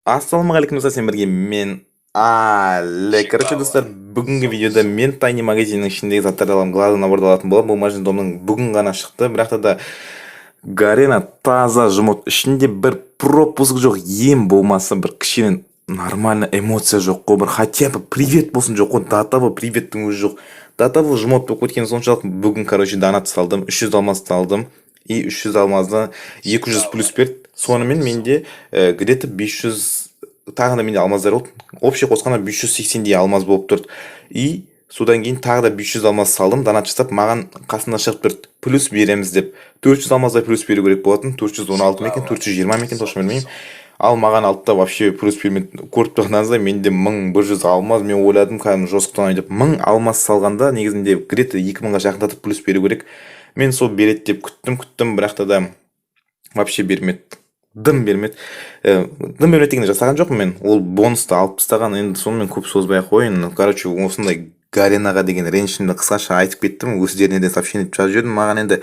Ассалаумағалейкум достар, сен бірге мен Але. Короче, достар, бүгінгі видеода мен тайни магазиннің ішіндегі заттарды аламын, главный наборды алатын боламын. Бұл мажин домның бүгін ғана шықты, бірақ та да Гарена таза жұмыт, ішінде бір пропуск жоқ, ем болмаса бір кішкене нормально эмоция жоқ қой, бір хотя бы привет болсын жоқ қой, до того приветтің өзі жоқ. До того жұмыт болып кеткен соншалық бүгін, короче, донат салдым, 300 алмаз салдым. И 300 алмаздан 200 плюс берді. Сонымен менде где-то 500 тағы да менде алмаздар болды. Общий қосқанда 580 алмаз болып тұрды. И содан кейін тағы да 500 алмаз салдым, донат жасап, маған қасында шығып тұрды. Плюс береміз деп. 400 алмаздай плюс беру керек болатын. 416 ма екен, 420 ма екен, точно білмеймін. Ал маған алды да вообще плюс бермеді. Көріп тұрғаныңыздай менде 1100 алмаз, мен ойладым кәдімгі жосықтан деп. 1000 алмаз салғанда негізінде где-то 2000-ға жақындатып плюс беру керек. Мен сол береді деп күттім, бірақ та да вообще бермеді. Дым бермеді. Дым бермеді дегенде жасаған жоқпын мен. Ол бонусты алып тастаған. Енді сонымен көп созбай ақ қояйын. Короче, осындай Гаренаға деген ренішімді қысқаша айтып кеттім. Өздеріне де сообщение етіп жазып жібердім. Маған енді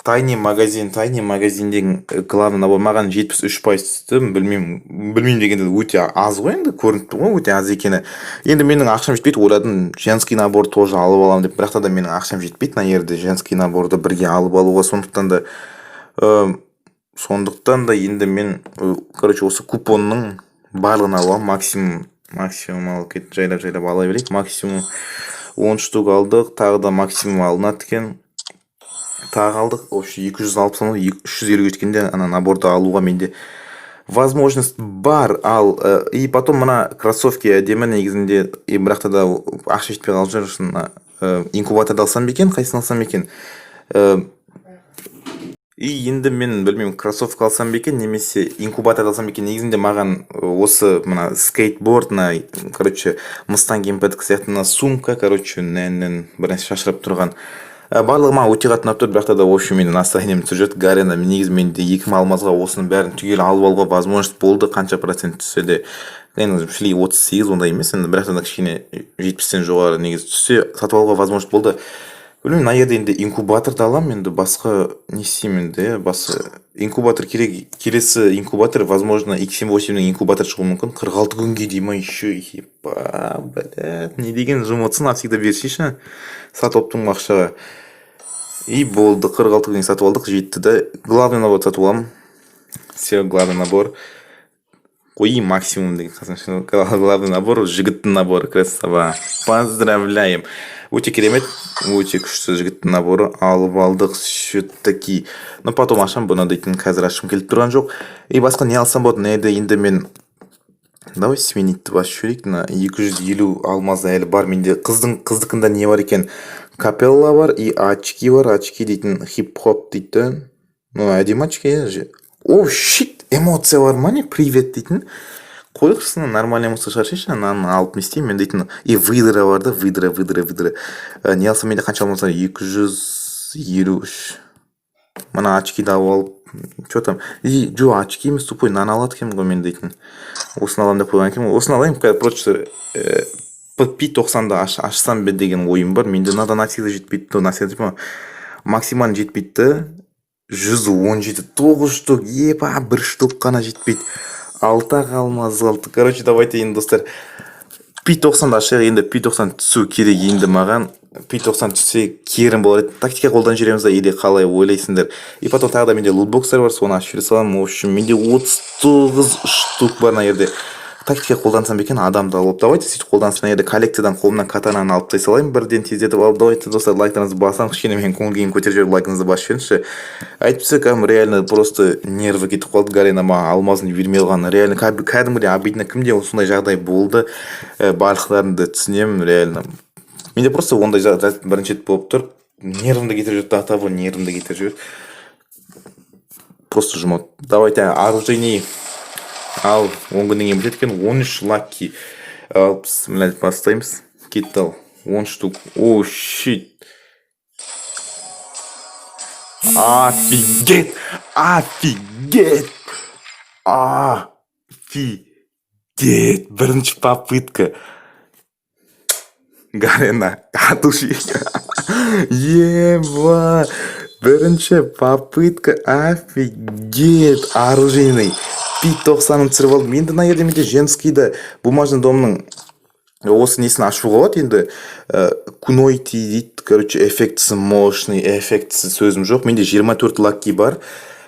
тайни магазиндегі главный набор маған 73% түсті. Білмеймін дегенде өте аз ғой, енді көрініп тұр ғой, өте аз екені. Енді менің ақшам жетпейді, ойладым женский набор тоже алып аламын деп, бірақ та менің ақшам жетпейді мына жерде женский наборды бірге алып алуға. Сондықтан да енді мен, короче, осы купонның барлығын алып аламын. Максимум алып кетті, жайлап ала берейік. Максимум 10 штук алдық, тағы да максимум алынады екен. Тағы алдық, вообще 260 алып, 350 жеткенде ана наборды алуға менде возможность бар. И потом мына кроссовки әдемі негізінде, бірақ та да ақша жетпей қалып жүр. Инкубаторды алсам екен, қайсысын алсам екен? И енді мен білмеймін, кроссовка алсам екен немесе инкубатор алсам екен. Негізінде маған осы мына скейтборд, короче, Mustang MPT сияқты сумка, короче, бірнәрсе шашырап тұрған. Барлығы маған өте қатты ұнап тұр, бірақ та да вообще менің настроением түсіп жүрді. Гарена негізі менде 2000 алмазға осының бәрін түгел алып алуға возможность болды. Қанша процент түссе де, енді шли 38 ондай емес, енді бірақ та кішкене 70-тен жоғары негізі түссе сатып алуға возможность болды. Білмеймін, мына жерде енді инкубаторды аламын, енді басқа не істеймін енді, басқа инкубатор керек. Келесі инкубатор, возможно, X78-нің инкубатор шығуы мүмкін. 46 күнге дей ма еще, блядь, не деген жұмытсын, навсегда берсейші сатып алыптың ақшаға. И болды, 46 күнге сатып алдық, жетті да. Главный набор сатып аламын. Все, главный набор. Қойи максимум деген. Главный набор, жігіттің наборы, красава. Поздравляем. Өте керемет, өте күшті жігіттің наборы алып алдық. Таки. Но потом ашам, бұны дейтін қазір ашым келіп тұрған жоқ. И басқа не алсам болады, енді мен давай сменитті басып жіберейік. 250 алмаз әлі бар менде. Қыздықында не бар екен? Капелла бар и очки бар. Очки дейтін хип-хоп дейді. Әдемі очки. О, щит, эмоция бар ма не? Привет дейтін. Қойықшысына нормальный эмоция шығаршайшы, ананы алып не істеймін мен дейтін. И выдра бар да, выдра. Не алсам менде қанша алмаз? 253. Мына очкиді алып, что там? И жо, очки емес, тупой нан алады екен ғой мен дейтін. Осыны алам деп қойған екен. Осыны алайын, просто P90-ды ашсам бе деген ойым бар. Менде навсегда жетпейді, максимально жетпейді. 117, 9 штук, епа, 1 штук қана жетпейді. 6 алмаз қалды. Короче, давайте енді достар, P90-ды ашайық. Енді P90 түсу керек енді маған. P90 түссе керім болар. Тактика қолдан жүреміз да, или қалай ойлайсыңдар. И потом тағы да менде лутбокстар бар, соны ашып жүре саламын. В общем, менде 39 штук бар на жерде. Тактика қолдансам екен, адамды алып. Давайте сөйтіп қолдансам, еді коллекциядан қолымнан катананы алып тастай салайын, бірден тездетіп алып. Давайте достар, лайктарыңызды басам, кішкене мен көңіл-күйім көтеріп жіберіп лайкыңызды басып жіберіңізші. Әйтпесе реально просто нерві кетіп қалды. Гарена маған алмазын бермей алған. Реально кәдімгідей обидно. Кімде осындай жағдай болды? Барлықтарыңды түсінемін, реально. Менде просто ондай жағдай бірінші рет болып тұр. Нервімді кетіріп жүрді, того нервімді кетіріп жүрді. Просто жұмат. Давайте оружейный. Ал 10 күннен кейін бітеді екен. 13 лакки. Мынайды бастаймыз. Кеттал 10 штук. О, щит. Офигеть! Бірінші попытка. Гарена, от души. Еба! Бірінші попытка, офигеть, оружейный. P90-ын түсіріп алдым. Енді мына жерде менде женскийді бумажный домның осы несін ашуға болады. Енді кунойти дейді. Короче, эффектісі мощный, эффектісі сөзім жоқ. Менде 24 лаки бар.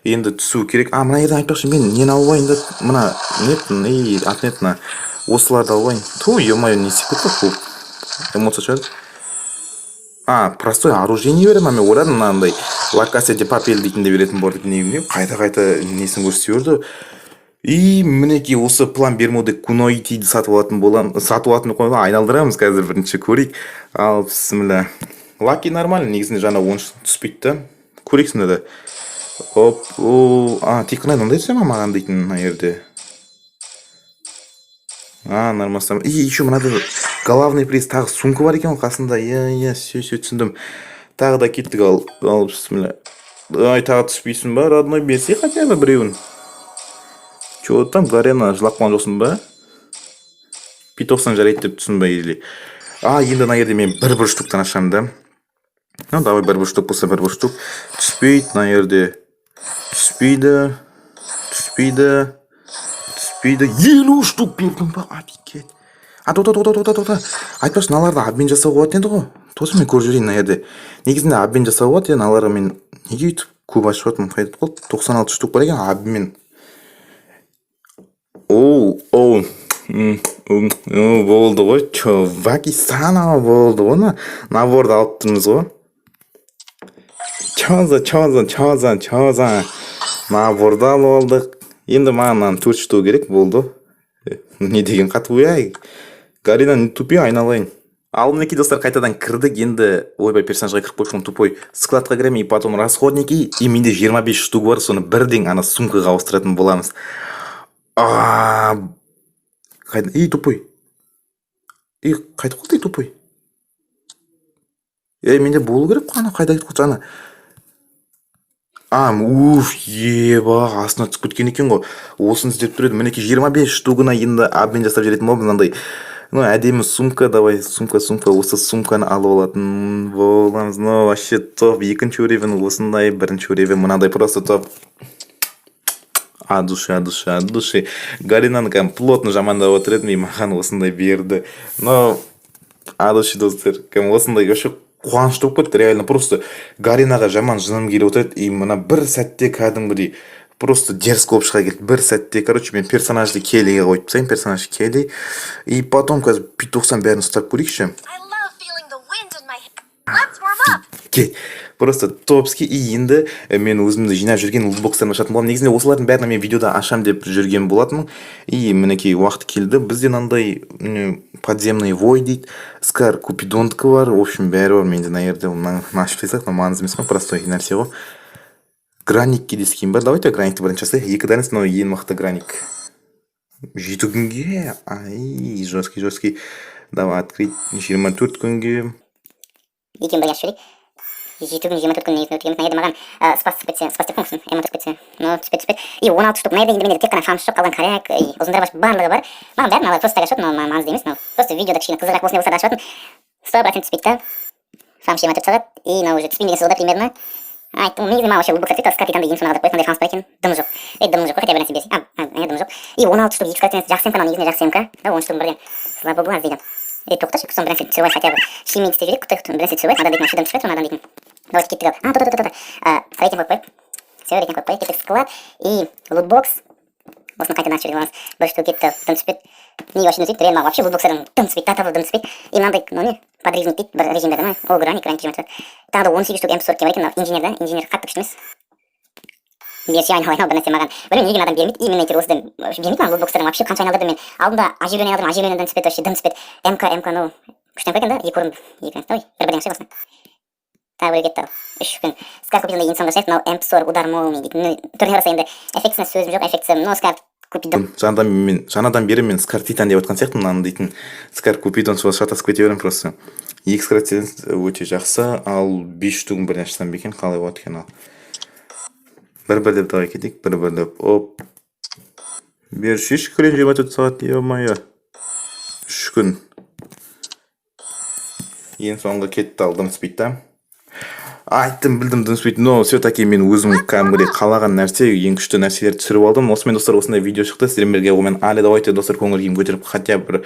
Енді түсу керек. Мына жерден айтпақшы, мен нені алайын да, мына отнетна осыларды алайын. Ту, ё-моё, не секунд көп эмоция шығады. Простой оружие берем, мен ойладым мынандай локация де папель дейтінде беретін болды екен. Қайта несін көрсете берді. И мінекей осы план бермеуде куноитиді сатып алатын қойға айналдырамыз қазір, бірінші көрейік. Ал бісміллә. Лаки нормально, негізінде жаңа 10 түспейді да. Көрейік сонда да. Тек қана мындай түсем маған дейтін мына жерде. Нормально. И еще мынада главный приз тағы сумка бар екен қасында. Все түсіндім. Тағы да кеттік ал бісміллә. Тағы түспейсің ба, родной, берсе хотя бы біреуін. Чё там, Гарена, жылап қалған жоқсың ба? P90 жарайды деп түсін ба елі. Енді мына жерде мен бір штуктан ашамын да. Давай бір штук болса бір штук. Түспейді, мына жерде. Түспейді. 50 штук бердім ба? Офигеть. Тоқта. Айтпашы, мыналарды обмен жасауға болады енді ғой. Тосын мен көріп жүрейін мына жерде. Негізінде обмен жасауға болады, мыналарға мен неге өйтіп көп ашып жатырмын? Қайда болды? 96 штук бар екен обмен. Болды ғой, чуваки, санаға болды ғой. Наборды алып тұрмыз ғой. Чоза. Наборды алып алдық. Енді маған 4 штук керек болды. Не деген қату ай. Гарина, не тупи, айналайын. Ал мінекей достар, қайтадан кірдік. Енді ойбай персонажға кіріп қойшым тупой. Складқа кіремін, и потом расходники. И менде 25 штук бар, соны бірден ана сумкаға ауыстыратын боламыз. Қайда? Тупой. Қайда қолды, тупой. Менде болу керек қана, қайда кетіп қойды жана. Астына түсіп кеткен екен ғой. Осын іздеп тұреді. Мінекей 25 штугына енді обмен жасап жүретін бол. Мынандай әдемі сумка, давай, сумка, осы сумканы алып алатын боламыз. Вообще топ. Екінші уровень осындай, бірінші уровень мынандай просто топ. От души. Гаринаны плотно жамандап отыр едім, и маған осындай берді. От души достар. Осындай вообще қуанышты болып кетті, реально просто Гаринаға жаман жыным келіп отырады, и мына бір сәтте кәдімгідей просто дерзко болып шыға келді. Бір сәтте, короче, мен персонажды Келлиге қойып тастайын, персонаж Келли. И потом қазір P90 бәрін ұстап көрейікші. Просто топский. И енді мен өзімді жинап жүрген лутбокстарын ашатын боламын. Негізінде осылардың бәрін мен видеода ашам деп жүрген болатынмын. И мінекей уақыт келді. Бізде мынандай подземный вой дейді. Скар купидондікі бар. В общем, бәрі бар. Менде мына жерде ашып тастайық. Маңызды емес, простой нәрсе ғой. Граник кездескен бар. Давайте граникті бірінші жасайық. Екі дәріс, но ең мықты граник. Жеті күнге. Жесткий. Давай открыть 24 күнге. Екеуін бірге ашып жүрейік. 7 күн 24 күн негізінде өтеміз. Мына жерде маған спас деп қоймысын, эмот түспетсе. Түспеді. И 16 штук. Мына жерде енді менде тек қана фамшы жоқ, қалған коряк, ұзындар барлығы бар. Маған бәрін алады, просто ашып жатырмын, маңызды емес. Просто видеода кішкене қызығырақ болсын деп осыларды ашып жатырмын. 100% түспейді да. Фамшы 24 сағат. И мына уже түспейін деген сөз примерно. Айттым, негізінде маған вообще лутбокс түспейді, скапитанды ең соңына қойып қандай фамс бар екен. Дымы жоқ. Дымы жоқ, хотя бір нәрсе берсей. Дымы жоқ. И 16 штук X-картинасы жақсы емка, негізінде жақсы емка. Да, 10 штук бірден. Слабо было іздейді. Тоқташы, соң бір нәрсе түсіп алайық, хотя бы шимейкісте жүрейік, бір нәрсе түсіп алайық, надан дейтін, шыдым түспеді, надан дейтін. Давайте кеттік ал. Рейтинг қойып. Все, рейтинг қойып. Кеттік склад и лутбокс. Осыны қайтадан ашып жүрген бір штук кетті, дым түспеді. Не вообще түспейді, реально вообще лутбоксардан дым түспейді, таталы дым түспейді. И мынандай, подрезник дейді, бір режимде да, ол граник жиырма түседі. Тағы да 18 штук М40 бар екен, инженер да, инженер қатты күшті емес. Берсе айналайын, бір нәрсе маған. Білмеймін, неге адам бермейді, именно әйтеуір осыдан бермейді маған лутбоксардан, вообще қанша айналдырдым мен. Алдында оживление айналдырдым, оживлениеден түспеді, вообще дым түспеді. МК, күштен қойған да, екі орын, бір ашып осыны. Тағы бір кетті ал. 3 күн. Скар купидонда ең соңында шайып, мынау М40 удар молнии дейді. Түріне қараса енді эффектісіне сөзім жоқ, эффектісі, скар купидон. Жаңадан бері мен скар титан деп отқан сияқты, мынаны дейтін скар купидон сол шатасып кете беремін просто. Екі скараттен өте жақсы, ал 5 штугын бірден ашсам бекен, қалай болады екен ал. Бір деп давай кетейік, бір деп. Бер 3 күн 24 сағат, ё-моё. 3 күн. Ең соңғы кетті алдым спидта. айттым білдім дүнспейт, но все-таки мен өзім кәдімгідей қалаған нәрсе ең күшті нәрселерді түсіріп алдым. Осымен достар, осындай видео шықты сіздермен бірге. Мен әлі давайте достар көңіл күйім көтеріп, хотя бір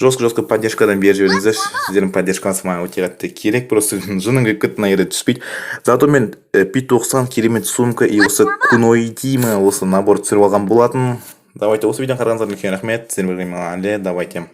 жестко поддержкадан беріп жіберіңіздер. Сіздердің поддержкаңыз маған өте қатты керек, просто жыным келіп кетті, мына жерде түспейді. Зато мен P90 керемет сумка и осы куноидима осы набор түсіріп алған болатын. Давайте осы видеоны қарағаныңызға үлкен рахмет. Сіздермен бірге әлі давайте.